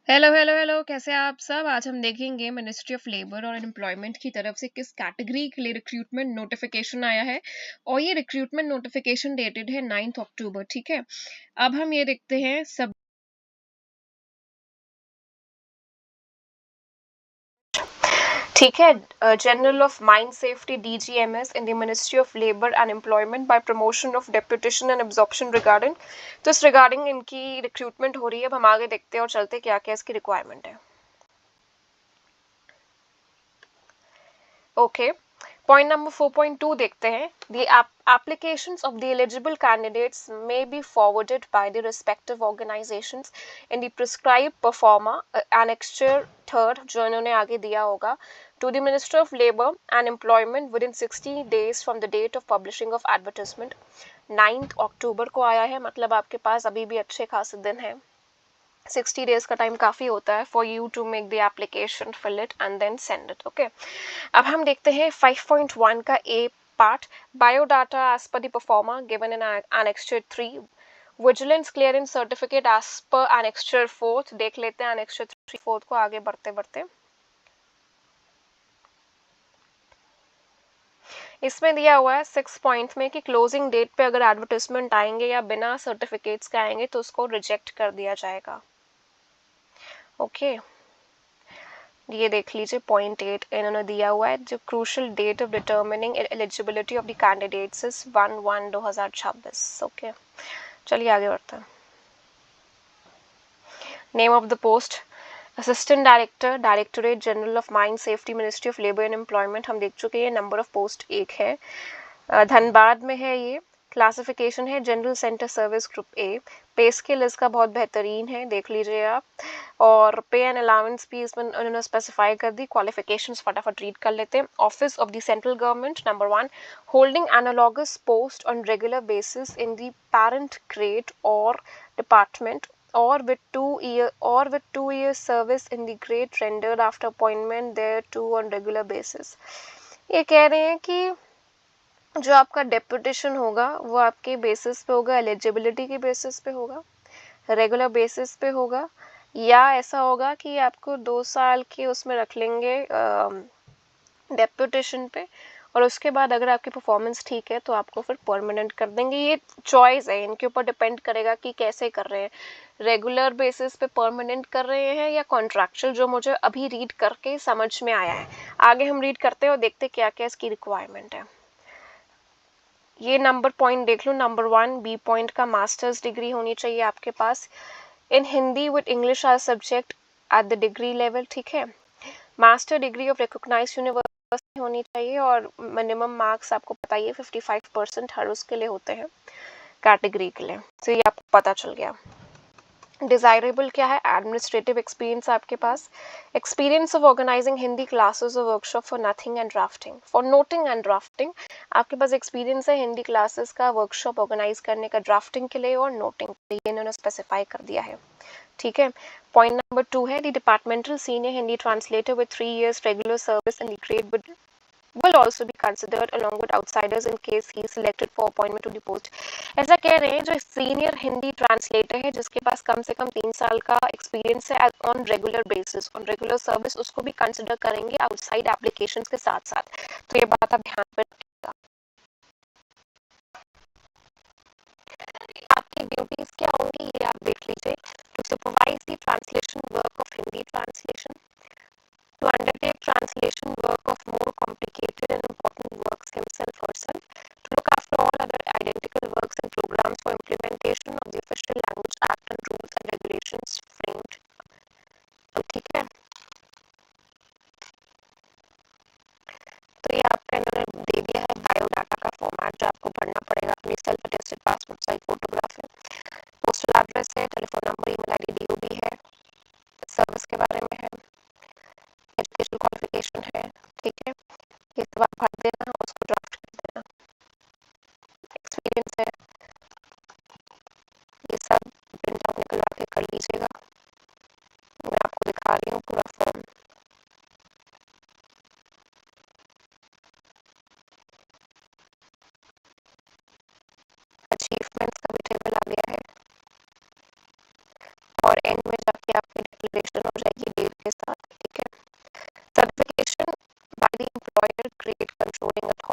Hello hello hello, कैसे हैं आप सब। आज हम देखेंगे मिनिस्ट्री ऑफ लेबर और एम्प्लॉयमेंट की तरफ से किस कैटेगरी के लिए रिक्रूटमेंट नोटिफिकेशन आया है। और ये रिक्रूटमेंट नोटिफिकेशन डेटेड है 9 अक्टूबर। ठीक है, अब हम ये देखते हैं सब। ठीक है, general of mine safety DGMS in the ministry of labour and employment bye promotion of deputation and absorption regarding. तो इस रिगार्डिंग इनकी रिक्रूटमेंट हो रही है। अब हम आगे देखते हैं और चलते क्या क्या इसकी रिक्वायरमेंट है। ओके, पॉइंट नंबर 4.2 देखते हैं। The applications of the eligible candidates may be forwarded by the respective organizations in the prescribed performa annexure third, जो इन्होंने आगे दिया होगा, to the Minister of Labour and Employment within 60 days from the date of publishing of advertisement। 9 अक्टूबर को आया है, मतलब आपके पास अभी भी अच्छे खासे दिन है। 60 डेज का टाइम काफ़ी होता है for you to make the application, fill it and then send it. Okay, अब हम देखते हैं 5.1 का A part, biodata as per the performer given in annexure 3, vigilance clearance certificate as per annexure 4। देख लेते हैं एनेक्स्चर 3 4 को आगे बढ़ते बढ़ते। इसमें दिया हुआ है 6 पॉइंट में कि क्लोजिंग डेट पे अगर एडवर्टाइजमेंट आएंगे या बिना सर्टिफिकेट्स के आएंगे तो उसको रिजेक्ट कर दिया जाएगा। ओके, ये देख लीजिए पॉइंट 8 इन्होंने दिया हुआ है, जो crucial date of determining eligibility of the candidates is 1/1/2026। Okay, चलिए आगे बढ़ते हैं। Name of the post assistant director, directorate general of mine safety, ministry of labour and employment. हम देख चुके हैं। नंबर ऑफ पोस्ट 1 है, धनबाद में है ये। क्लासिफिकेशन है general centre service group A. पे स्केल इसका बहुत बेहतरीन है, देख लीजिए आप। और पे एंड अलाउंस भी इसमें उन्होंने स्पेसिफाई कर दी। क्वालिफिकेशंस फटाफट रीड कर लेते हैं। Office of the central government, number 1, holding analogous post on regular basis in the parent grade और department or with 2 years service in the grade rendered after appointment there too on regular basis। ये कह रहे हैं कि जो आपका deputation होगा वो आपके बेसिस पे होगा, एलिजिबिलिटी के बेसिस पे होगा, रेगुलर बेसिस पे होगा, या ऐसा होगा कि आपको 2 साल के उसमें रख लेंगे डेपुटेशन पे, और उसके बाद अगर आपकी परफॉर्मेंस ठीक है तो आपको फिर परमानेंट कर देंगे। ये चॉइस है, इनके ऊपर डिपेंड करेगा कि कैसे कर रहे हैं, रेगुलर बेसिस पे परमानेंट कर रहे हैं या कॉन्ट्रैक्चुअल, जो मुझे अभी रीड करके समझ में आया है। आगे हम रीड करते हैं और देखते क्या क्या इसकी रिक्वायरमेंट है। ये नंबर पॉइंट देख लो। नंबर 1 बी पॉइंट का मास्टर्स डिग्री होनी चाहिए आपके पास in Hindi with English as subject at the degree level. ठीक है, master degree of recognised university होनी चाहिए, और मिनिमम मार्क्स आपको पता ही है 55% हर उसके लिए होते हैं कैटेगरी के लिए। तो ये आपको पता चल गया। डिजायरेबल क्या है, एडमिनिस्ट्रेटिव एक्सपीरियंस आपके पास, experience of organising Hindi classes और workshop for nothing and drafting, for noting and drafting. आपके पास एक्सपीरियंस है हिंदी क्लासेस का, वर्कशॉप ऑर्गेनाइज करने का, ड्राफ्टिंग के लिए और नोटिंग के लिए, इन्होंने स्पेसिफाई कर दिया है। ठीक है, पॉइंट नंबर 2 है the departmental senior Hindi translator with 3 years regular service in the grade will also be considered along with outsiders in case he is selected for appointment to the post। ऐसा कह रहे हैं जो सीनियर हिंदी ट्रांसलेटर है जिसके पास कम से कम 3 साल का एक्सपीरियंस है on regular basis, on regular service, उसको भी कंसिडर करेंगे आउटसाइड एप्लीकेशंस के साथ साथ। तो ये बात आप ध्यान पर रखिएगा। आपकी ड्यूटीज क्या होंगी ये आप देख लीजिए। To supervise the translation work of Hindi translation, to undertake translation work of more complicated and important works himself or herself, to look after all other identical works and programs for implementation of the official language act and rules and regulations framed। तो ठीक है, तो ये आपका इन्होंने दे दिया है biodata का फॉर्मेट जो आपको भरना पड़ेगा। अपनी self attested passport size photograph है, पोस्टल एड्रेस है, telephone number, email ID, DOB है, सर्विस के बारे में है, एजुकेशनल क्वालिफिकेशन है। ठीक है, ये सब आप भर देना, उसको ड्राफ्ट कर देना। एक्सपीरियंस है, ये सब प्रिंट आउट निकलवा के कर लीजिएगा। मैं आपको दिखा रही हूँ पूरा फॉर्म। अचीवमेंट्स का भी टेबल आ गया है, और एंड में जाके आपकी declaration the employer create controlling authority